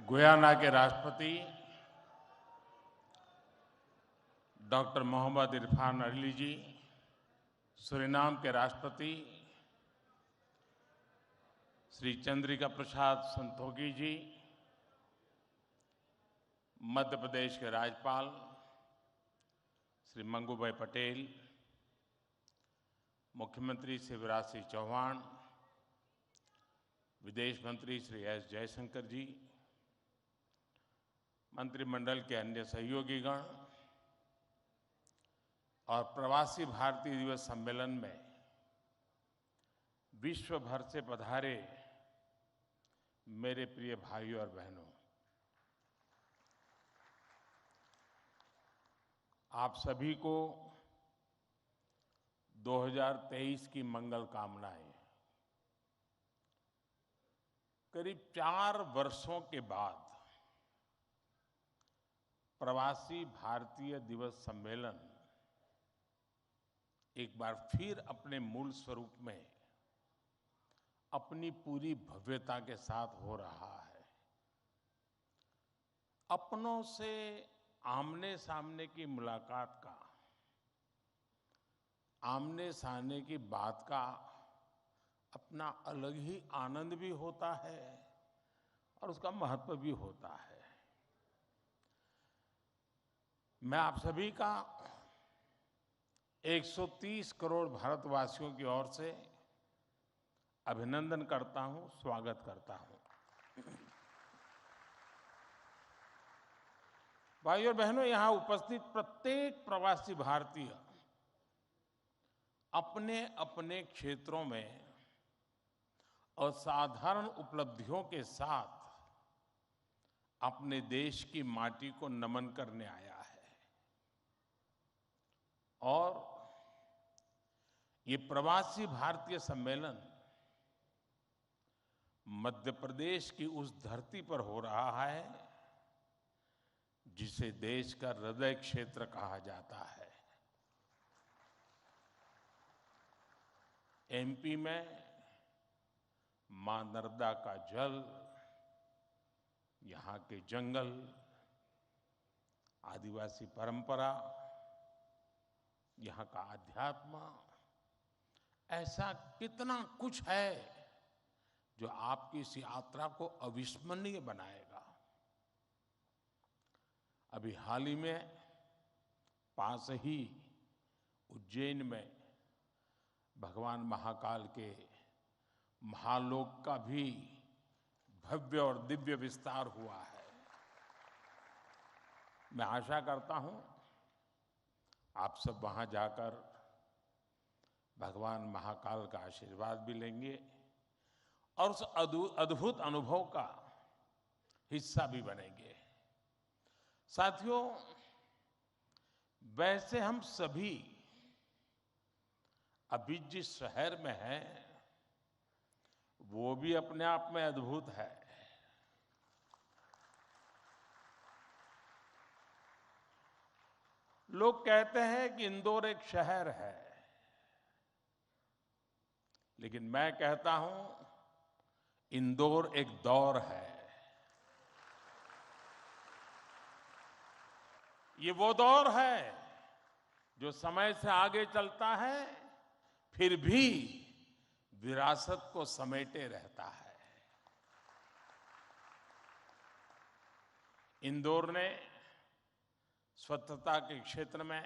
Guyana के राष्ट्रपति doctor Mohammad Irfan Ali जी, Suriname के राष्ट्रपति श्री चंद्रिका प्रसाद संतोखी जी, मध्य प्रदेश के राज्यपाल श्री मंगूभाई पटेल, मुख्यमंत्री शिवराज सिंह चौहान, विदेश मंत्री श्री एस जयशंकर जी, मंत्रिमंडल के अन्य सहयोगीगण और प्रवासी भारतीय दिवस सम्मेलन में विश्व भर से पधारे मेरे प्रिय भाइयों और बहनों, आप सभी को 2023 की मंगल कामनाएं। करीब 4 वर्षों के बाद प्रवासी भारतीय दिवस सम्मेलन एक बार फिर अपने मूल स्वरूप में अपनी पूरी भव्यता के साथ हो रहा है। अपनों से आमने सामने की मुलाकात का, आमने सामने की बात का अपना अलग ही आनंद भी होता है और उसका महत्व भी होता है। मैं आप सभी का 130 करोड़ भारतवासियों की ओर से अभिनंदन करता हूं, स्वागत करता हूं। भाइयों और बहनों, यहां उपस्थित प्रत्येक प्रवासी भारतीय अपने अपने क्षेत्रों में असाधारण उपलब्धियों के साथ अपने देश की माटी को नमन करने आया है। और ये प्रवासी भारतीय सम्मेलन मध्य प्रदेश की उस धरती पर हो रहा है जिसे देश का हृदय क्षेत्र कहा जाता है। एमपी में मां नर्मदा का जल, यहाँ के जंगल, आदिवासी परंपरा, यहाँ का अध्यात्म, ऐसा कितना कुछ है जो आपकी इस यात्रा को अविस्मरणीय बनाएगा। अभी हाल ही में पास ही उज्जैन में भगवान महाकाल के महालोक का भी भव्य और दिव्य विस्तार हुआ है। मैं आशा करता हूं आप सब वहां जाकर भगवान महाकाल का आशीर्वाद भी लेंगे और उस अद्भुत अनुभव का हिस्सा भी बनेंगे। साथियों, वैसे हम सभी अभी जिस शहर में हैं वो भी अपने आप में अद्भुत है। लोग कहते हैं कि इंदौर एक शहर है, लेकिन मैं कहता हूं इंदौर एक दौर है। ये वो दौर है जो समय से आगे चलता है फिर भी विरासत को समेटे रहता है। इंदौर ने स्वच्छता के क्षेत्र में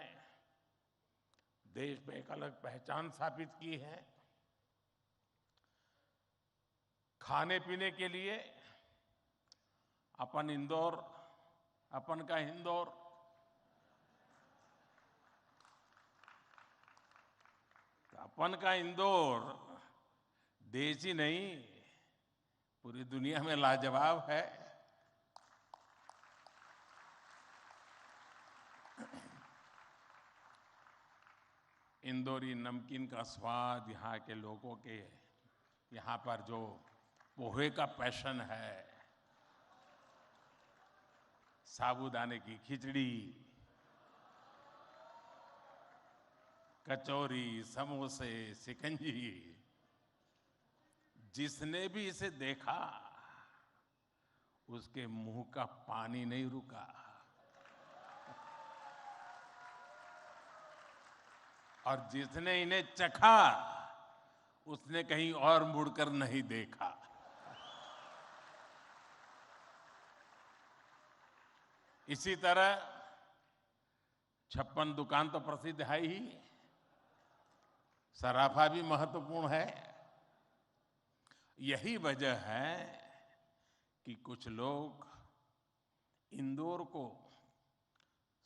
देश में एक अलग पहचान स्थापित की है। खाने पीने के लिए अपन इंदौर, अपन का इंदौर, अपन का इंदौर देश ही नहीं पूरी दुनिया में लाजवाब है। इंदौरी नमकीन का स्वाद, यहाँ के लोगों के यहाँ पर जो पोहे का पैशन है, साबूदाने की खिचड़ी, कचौरी, समोसे, शिकंजी, जिसने भी इसे देखा उसके मुंह का पानी नहीं रुका। और जिसने इन्हें चखा उसने कहीं और मुड़कर नहीं देखा। इसी तरह 56 दुकान तो प्रसिद्ध है ही, सराफा भी महत्वपूर्ण है। यही वजह है कि कुछ लोग इंदौर को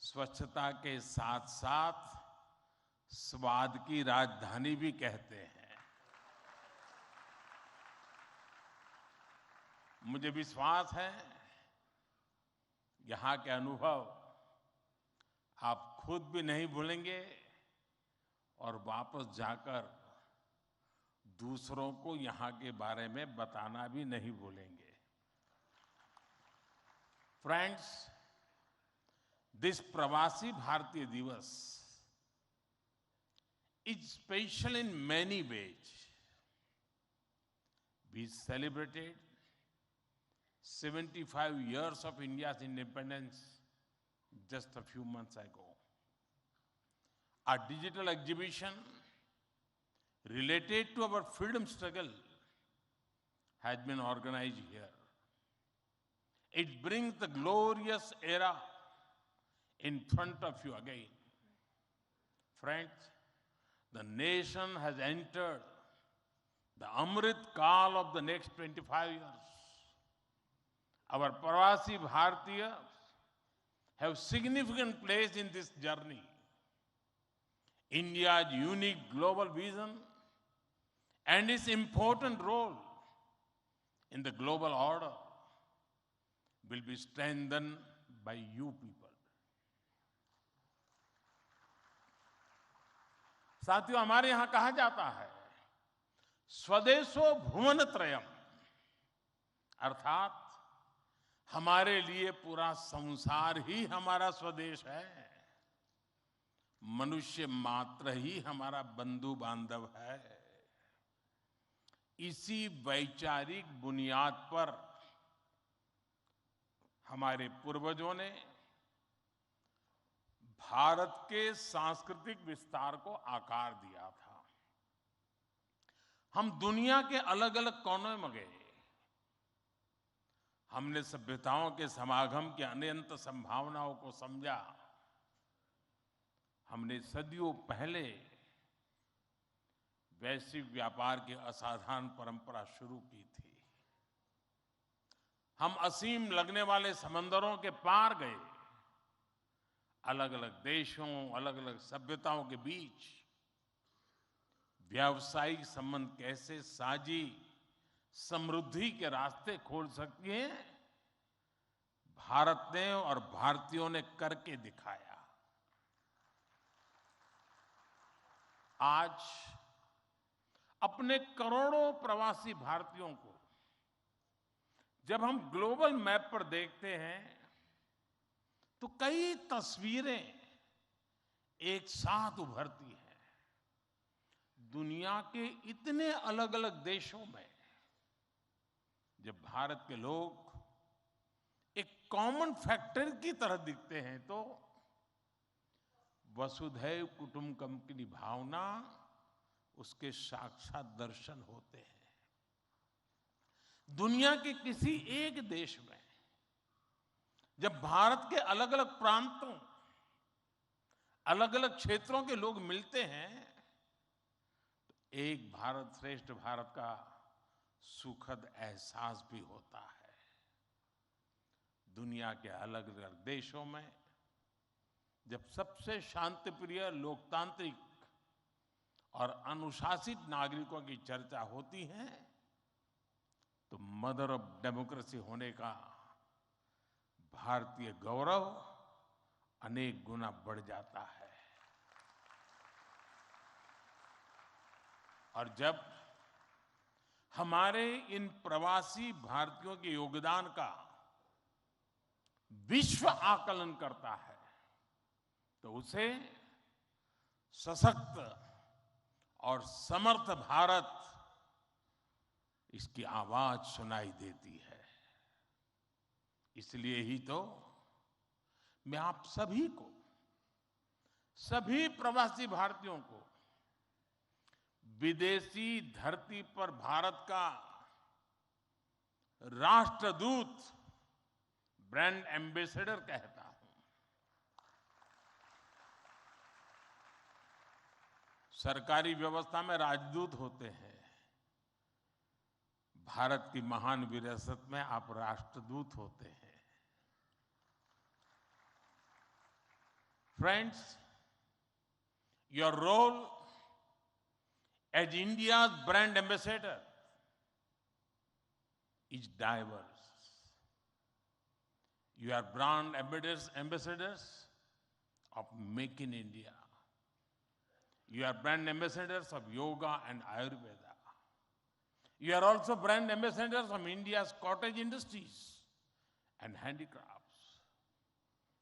स्वच्छता के साथ साथ स्वाद की राजधानी भी कहते हैं। मुझे विश्वास है यहाँ के अनुभव आप खुद भी नहीं भूलेंगे और वापस जाकर दूसरों को यहाँ के बारे में बताना भी नहीं भूलेंगे। फ्रेंड्स, दिस प्रवासी भारतीय दिवस is special in many ways. We celebrated 75 years of India's independence just a few months ago. A digital exhibition related to our freedom struggle has been organized here. It brings the glorious era in front of you again. Friends, the nation has entered the Amrit Kaal of the next 25 years. Our Pravasi Bharatiya have significant place in this journey. India's unique global vision and its important role in the global order will be strengthened by you people. साथियों, हमारे यहां कहा जाता है स्वदेशो भुवनत्रयम, अर्थात हमारे लिए पूरा संसार ही हमारा स्वदेश है। मनुष्य मात्र ही हमारा बंधु बांधव है। इसी वैचारिक बुनियाद पर हमारे पूर्वजों ने भारत के सांस्कृतिक विस्तार को आकार दिया था। हम दुनिया के अलग अलग कोनों में गए, हमने सभ्यताओं के समागम की अनंत संभावनाओं को समझा। हमने सदियों पहले वैश्विक व्यापार की असाधारण परंपरा शुरू की थी। हम असीम लगने वाले समंदरों के पार गए, अलग अलग देशों, अलग अलग सभ्यताओं के बीच व्यावसायिक संबंध कैसे साझी समृद्धि के रास्ते खोल सकती हैं, भारत ने और भारतीयों ने करके दिखाया। आज अपने करोड़ों प्रवासी भारतीयों को जब हम ग्लोबल मैप पर देखते हैं तो कई तस्वीरें एक साथ उभरती हैं। दुनिया के इतने अलग अलग देशों में जब भारत के लोग एक कॉमन फैक्टर की तरह दिखते हैं तो वसुधैव कुटुंबकम की भावना उसके साक्षात दर्शन होते हैं। दुनिया के किसी एक देश में जब भारत के अलग अलग प्रांतों, अलग अलग क्षेत्रों के लोग मिलते हैं तो एक भारत श्रेष्ठ भारत का सुखद एहसास भी होता है। दुनिया के अलग अलग देशों में जब सबसे शांतिप्रिय, लोकतांत्रिक और अनुशासित नागरिकों की चर्चा होती है तो मदर ऑफ डेमोक्रेसी होने का भारतीय गौरव अनेक गुना बढ़ जाता है। और जब हमारे इन प्रवासी भारतीयों के योगदान का विश्व आकलन करता है तो उसे सशक्त और समर्थ भारत, इसकी आवाज सुनाई देती है। इसलिए ही तो मैं आप सभी को, सभी प्रवासी भारतीयों को विदेशी धरती पर भारत का राष्ट्रदूत, ब्रांड एम्बेसडर कहता हूं। सरकारी व्यवस्था में राजदूत होते हैं, भारत की महान विरासत में आप राष्ट्रदूत होते हैं। Friends, your role as India's brand ambassador is diverse. You are brand ambassadors of Make in India. You are brand ambassadors of yoga and Ayurveda. You are also brand ambassadors of India's cottage industries and handicrafts.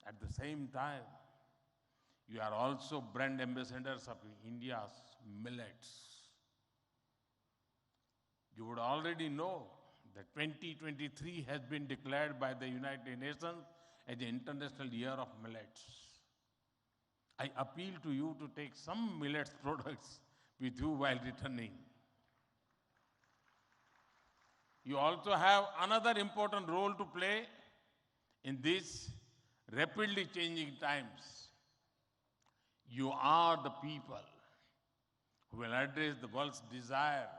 At the same time, you are also brand ambassadors of India's millets. You would already know that 2023 has been declared by the United Nations as the International Year of Millets. I appeal to you to take some millets products with you while returning. You also have another important role to play in these rapidly changing times. You are the people who will address the world's desire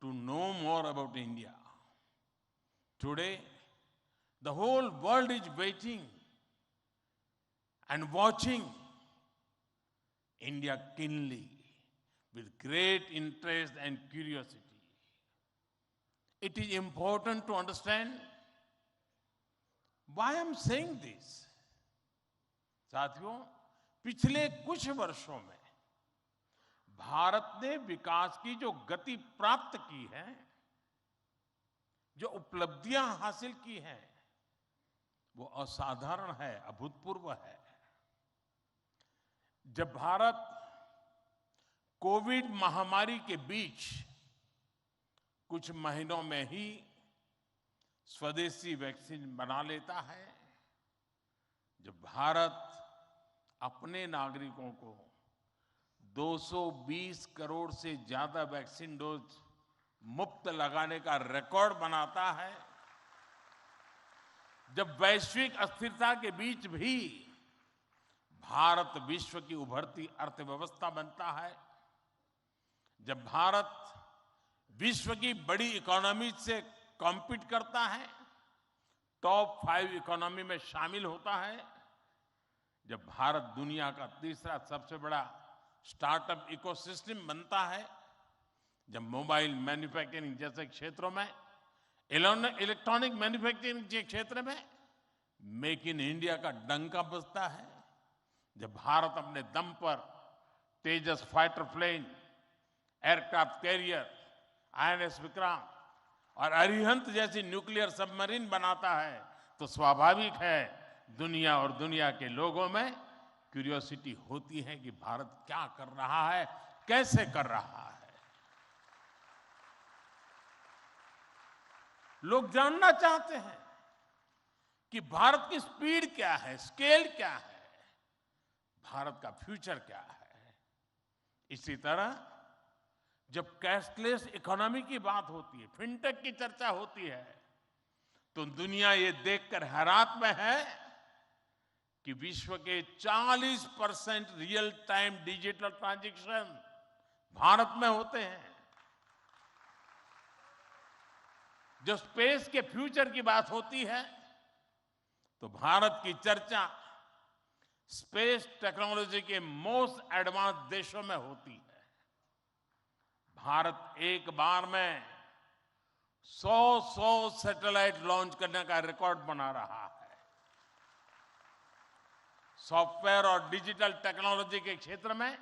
to know more about India. Today, the whole world is waiting and watching India keenly with great interest and curiosity. It is important to understand why I'm saying this. साथियों, पिछले कुछ वर्षों में भारत ने विकास की जो गति प्राप्त की है, जो उपलब्धियां हासिल की हैं, वो असाधारण है, अभूतपूर्व है। जब भारत कोविड महामारी के बीच कुछ महीनों में ही स्वदेशी वैक्सीन बना लेता है, जब भारत अपने नागरिकों को 220 करोड़ से ज्यादा वैक्सीन डोज मुफ्त लगाने का रिकॉर्ड बनाता है, जब वैश्विक अस्थिरता के बीच भी भारत विश्व की उभरती अर्थव्यवस्था बनता है, जब भारत विश्व की बड़ी इकोनॉमी से कॉम्पीट करता है, टॉप 5 इकोनॉमी में शामिल होता है, जब भारत दुनिया का तीसरा सबसे बड़ा स्टार्टअप इकोसिस्टम बनता है, जब मोबाइल मैन्युफैक्चरिंग जैसे क्षेत्रों में, इलेक्ट्रॉनिक मैन्युफैक्चरिंग के क्षेत्र में मेक इन इंडिया का डंका बजता है, जब भारत अपने दम पर Tejas fighter plane, aircraft carrier, INS Vikrant और अरिहंत जैसी न्यूक्लियर सबमरीन बनाता है, तो स्वाभाविक है दुनिया और दुनिया के लोगों में क्यूरियोसिटी होती है कि भारत क्या कर रहा है, कैसे कर रहा है। लोग जानना चाहते हैं कि भारत की स्पीड क्या है, स्केल क्या है, भारत का फ्यूचर क्या है। इसी तरह जब कैशलेस इकोनॉमी की बात होती है, फिनटेक की चर्चा होती है, तो दुनिया ये देखकर हैरात में है कि विश्व के 40% real time digital transaction Bharat में होते हैं। जो स्पेस के फ्यूचर की बात होती है, तो भारत की चर्चा स्पेस टेक्नोलॉजी के मोस्ट एडवांस देशों में होती है। भारत एक बार में 100 सैटेलाइट लॉन्च करने का रिकॉर्ड बना रहा है। सॉफ्टवेयर और डिजिटल टेक्नोलॉजी के क्षेत्र में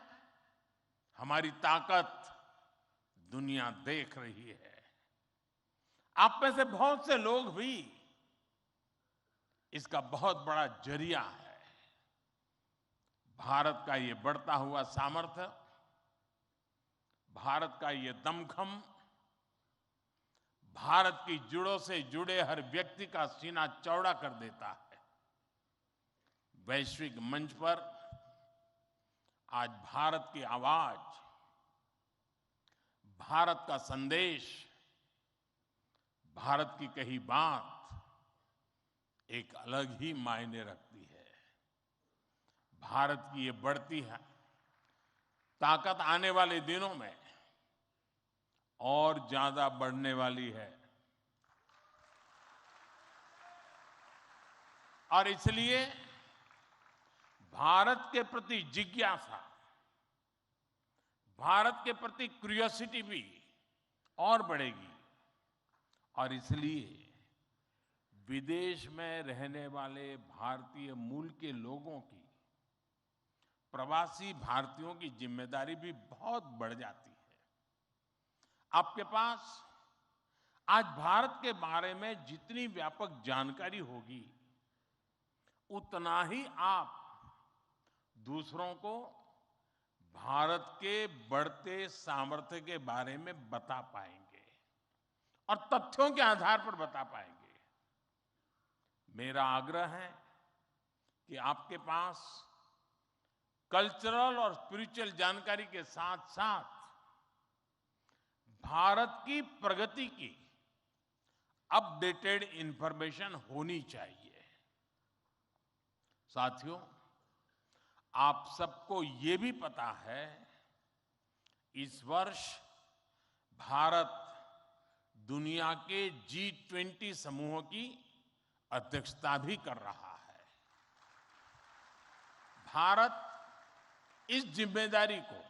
हमारी ताकत दुनिया देख रही है। आप में से बहुत से लोग भी इसका बहुत बड़ा जरिया है। भारत का ये बढ़ता हुआ सामर्थ्य, भारत का ये दमखम, भारत की जड़ों से जुड़े हर व्यक्ति का सीना चौड़ा कर देता है। वैश्विक मंच पर आज भारत की आवाज, भारत का संदेश, भारत की कही बात एक अलग ही मायने रखती है। भारत की ये बढ़ती है ताकत आने वाले दिनों में और ज्यादा बढ़ने वाली है। और इसलिए भारत के प्रति जिज्ञासा, भारत के प्रति क्यूरियोसिटी भी और बढ़ेगी। और इसलिए विदेश में रहने वाले भारतीय मूल के लोगों की, प्रवासी भारतीयों की जिम्मेदारी भी बहुत बढ़ जाती है। आपके पास आज भारत के बारे में जितनी व्यापक जानकारी होगी, उतना ही आप दूसरों को भारत के बढ़ते सामर्थ्य के बारे में बता पाएंगे और तथ्यों के आधार पर बता पाएंगे। मेरा आग्रह है कि आपके पास कल्चरल और स्पिरिचुअल जानकारी के साथ साथ भारत की प्रगति की अपडेटेड इंफॉर्मेशन होनी चाहिए। साथियों, आप सबको ये भी पता है, इस वर्ष भारत दुनिया के G20 समूह की अध्यक्षता भी कर रहा है। भारत इस जिम्मेदारी को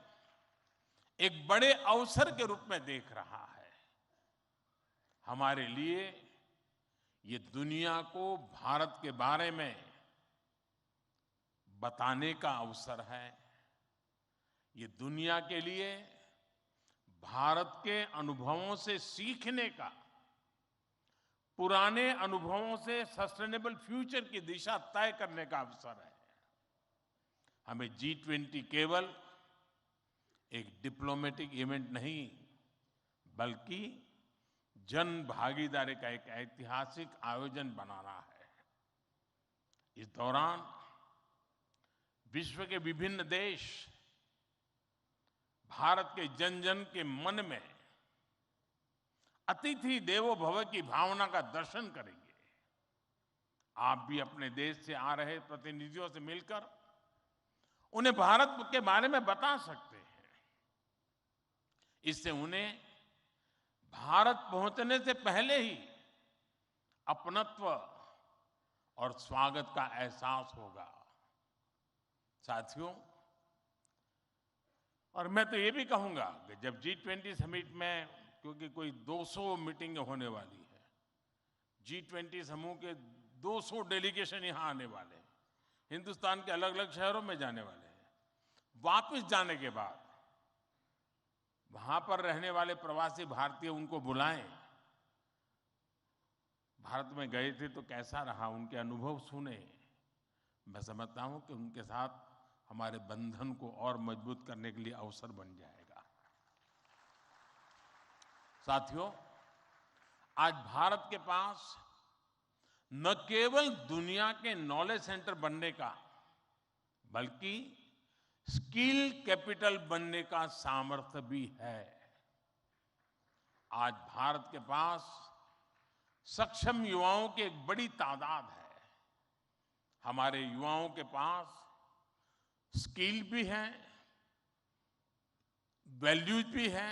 एक बड़े अवसर के रूप में देख रहा है। हमारे लिए ये दुनिया को भारत के बारे में बताने का अवसर है। ये दुनिया के लिए भारत के अनुभवों से सीखने का, पुराने अनुभवों से सस्टेनेबल फ्यूचर की दिशा तय करने का अवसर है। हमें G20 केवल एक डिप्लोमेटिक इवेंट नहीं, बल्कि जन भागीदारी का एक ऐतिहासिक आयोजन बनाना है। इस दौरान विश्व के विभिन्न देश भारत के जन जन के मन में अतिथि देवो भव की भावना का दर्शन करेंगे। आप भी अपने देश से आ रहे प्रतिनिधियों से मिलकर उन्हें भारत के बारे में बता सकते हैं। इससे उन्हें भारत पहुंचने से पहले ही अपनत्व और स्वागत का एहसास होगा। साथियों, और मैं तो ये भी कहूंगा कि जब G20 समिट में, क्योंकि कोई 200 मीटिंग होने वाली है, G20 समूह के 200 डेलीगेशन यहां आने वाले हैं, हिंदुस्तान के अलग अलग शहरों में जाने वाले हैं। वापस जाने के बाद वहां पर रहने वाले प्रवासी भारतीय उनको बुलाएं, भारत में गए थे तो कैसा रहा, उनके अनुभव सुने। मैं समझता हूं कि उनके साथ हमारे बंधन को और मजबूत करने के लिए अवसर बन जाएगा। साथियों, आज भारत के पास न केवल दुनिया के नॉलेज सेंटर बनने का, बल्कि स्किल कैपिटल बनने का सामर्थ्य भी है। आज भारत के पास सक्षम युवाओं की एक बड़ी तादाद है। हमारे युवाओं के पास स्किल भी है, वैल्यूज भी है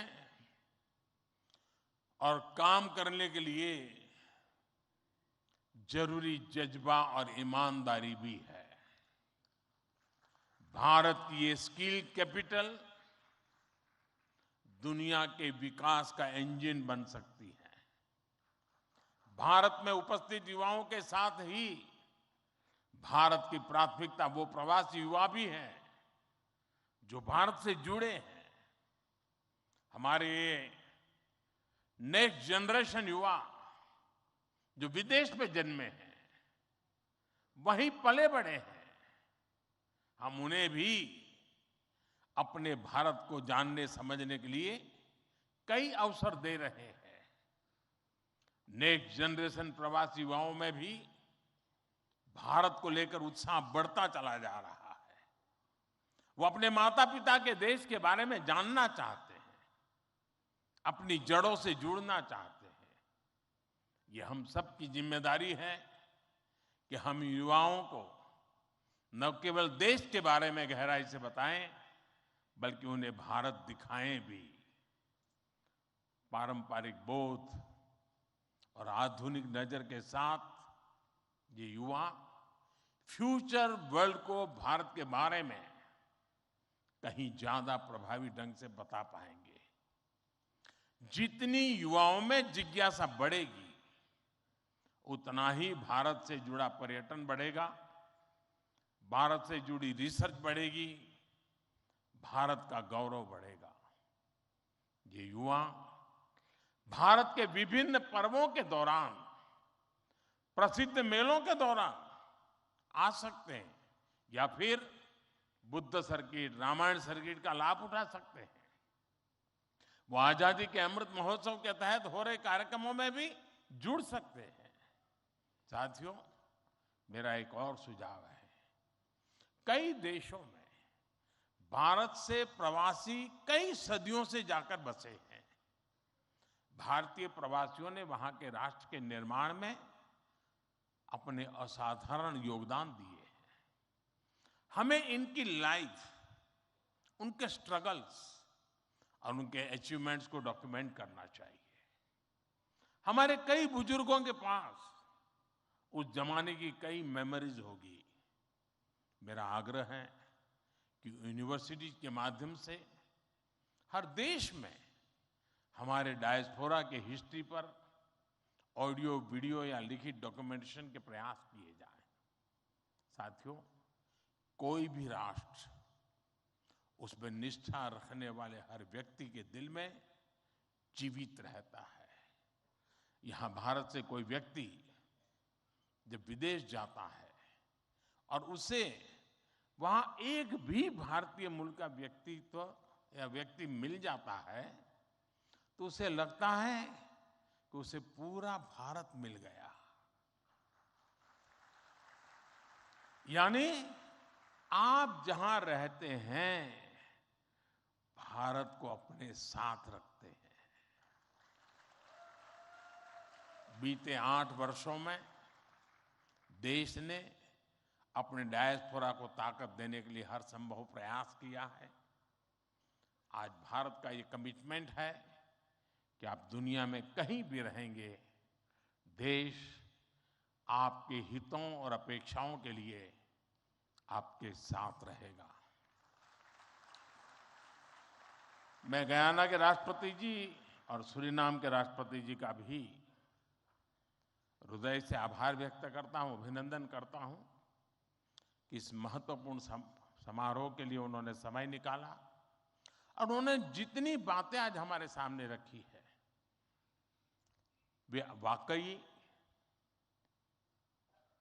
और काम करने के लिए जरूरी जज्बा और ईमानदारी भी है। भारत की ये स्किल कैपिटल दुनिया के विकास का इंजन बन सकती है। भारत में उपस्थित युवाओं के साथ ही भारत की प्राथमिकता वो प्रवासी युवा भी हैं जो भारत से जुड़े हैं। हमारे नेक्स्ट जनरेशन युवा जो विदेश में जन्मे हैं, वहीं पले बड़े हैं, हम उन्हें भी अपने भारत को जानने समझने के लिए कई अवसर दे रहे हैं। नेक्स्ट जनरेशन प्रवासी युवाओं में भी भारत को लेकर उत्साह बढ़ता चला जा रहा है। वो अपने माता पिता के देश के बारे में जानना चाहते हैं, अपनी जड़ों से जुड़ना चाहते हैं। ये हम सब की जिम्मेदारी है कि हम युवाओं को न केवल देश के बारे में गहराई से बताएं, बल्कि उन्हें भारत दिखाएं भी। पारंपरिक बोध और आधुनिक नजर के साथ ये युवा फ्यूचर वर्ल्ड को भारत के बारे में कहीं ज्यादा प्रभावी ढंग से बता पाएंगे। जितनी युवाओं में जिज्ञासा बढ़ेगी, उतना ही भारत से जुड़ा पर्यटन बढ़ेगा, भारत से जुड़ी रिसर्च बढ़ेगी, भारत का गौरव बढ़ेगा। ये युवा भारत के विभिन्न पर्वों के दौरान, प्रसिद्ध मेलों के दौरान आ सकते हैं या फिर बुद्ध सर्किट, रामायण सर्किट का लाभ उठा सकते हैं। वो आजादी के अमृत महोत्सव के तहत हो रहे कार्यक्रमों में भी जुड़ सकते हैं। साथियों, मेरा एक और सुझाव है। कई देशों में भारत से प्रवासी कई सदियों से जाकर बसे हैं। भारतीय प्रवासियों ने वहां के राष्ट्र के निर्माण में अपने असाधारण योगदान दिए हैं। हमें इनकी लाइफ, उनके स्ट्रगल्स और उनके अचीवमेंट्स को डॉक्यूमेंट करना चाहिए। हमारे कई बुजुर्गों के पास उस जमाने की कई मेमोरीज होगी। मेरा आग्रह है कि यूनिवर्सिटी के माध्यम से हर देश में हमारे डायस्पोरा के हिस्ट्री पर ऑडियो, वीडियो या लिखित डॉक्यूमेंटेशन के प्रयास किए जाएं। साथियों, कोई भी राष्ट्र उसमें निष्ठा रखने वाले हर व्यक्ति के दिल में जीवित रहता है। यहां भारत से कोई व्यक्ति जब विदेश जाता है और उसे वहां एक भी भारतीय मूल का व्यक्तित्व या व्यक्ति मिल जाता है, तो उसे लगता है कि उसे पूरा भारत मिल गया। यानी आप जहां रहते हैं, भारत को अपने साथ रखते हैं। बीते 8 वर्षों में देश ने अपने डायस्पोरा को ताकत देने के लिए हर संभव प्रयास किया है। आज भारत का ये कमिटमेंट है कि आप दुनिया में कहीं भी रहेंगे, देश आपके हितों और अपेक्षाओं के लिए आपके साथ रहेगा। मैं गयाना के राष्ट्रपति जी और सूरीनाम के राष्ट्रपति जी का भी हृदय से आभार व्यक्त करता हूं, अभिनंदन करता हूं कि इस महत्वपूर्ण समारोह के लिए उन्होंने समय निकाला और उन्होंने जितनी बातें आज हमारे सामने रखी है, वे वाकई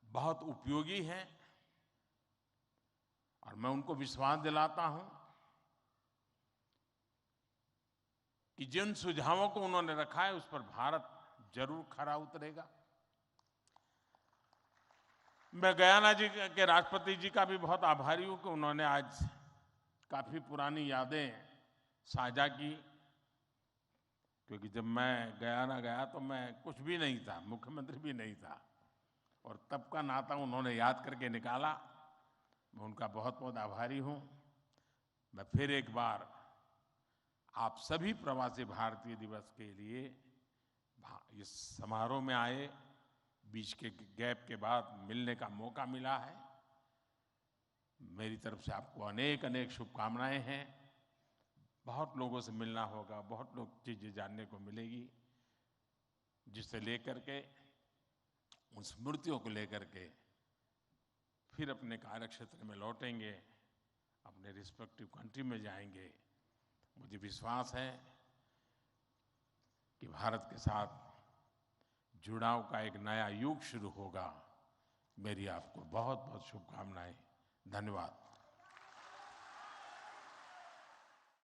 बहुत उपयोगी हैं। और मैं उनको विश्वास दिलाता हूं कि जिन सुझावों को उन्होंने रखा है, उस पर भारत जरूर खरा उतरेगा। मैं गयाना जी के राष्ट्रपति जी का भी बहुत आभारी हूं कि उन्होंने आज काफी पुरानी यादें साझा की। क्योंकि जब मैं गयाना गया तो मैं कुछ भी नहीं था, मुख्यमंत्री भी नहीं था, और तब का नाता उन्होंने याद करके निकाला। मैं उनका बहुत बहुत आभारी हूं। मैं फिर एक बार आप सभी प्रवासी भारतीय दिवस के लिए इस समारोह में आए, बीच के गैप के बाद मिलने का मौका मिला है। मेरी तरफ से आपको अनेक अनेक शुभकामनाएं हैं। बहुत लोगों से मिलना होगा, बहुत लोग चीजें जानने को मिलेगी, जिसे लेकर के, उन स्मृतियों को लेकर के फिर अपने कार्य क्षेत्र में लौटेंगे, अपने रिस्पेक्टिव कंट्री में जाएंगे। मुझे विश्वास है कि भारत के साथ जुड़ाव का एक नया युग शुरू होगा। मेरी आपको बहुत बहुत शुभकामनाएं। धन्यवाद।